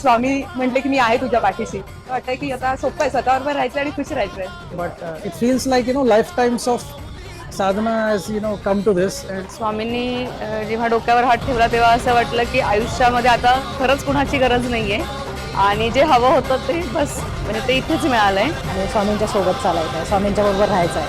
स्वामी म्हटले की मी आहे तुझ्या पाठीशी. वाटतंय की आता सोपं आहे, स्वतःबरोबर राहायचं आणि खुश राहायचंय. But it feels like, lifetimes of sadhana has, come to this. And स्वामींनी जेव्हा डोक्यावर हात ठेवला तेव्हा असं वाटलं की आयुष्यामध्ये आता खरंच कुणाची गरज नाहीये आणि जे हवं होतं ते बस म्हणजे ते इथेच मिळालंय. आणि स्वामींच्या सोबत चालायचं आहे, स्वामींच्या बरोबर राहायचं आहे.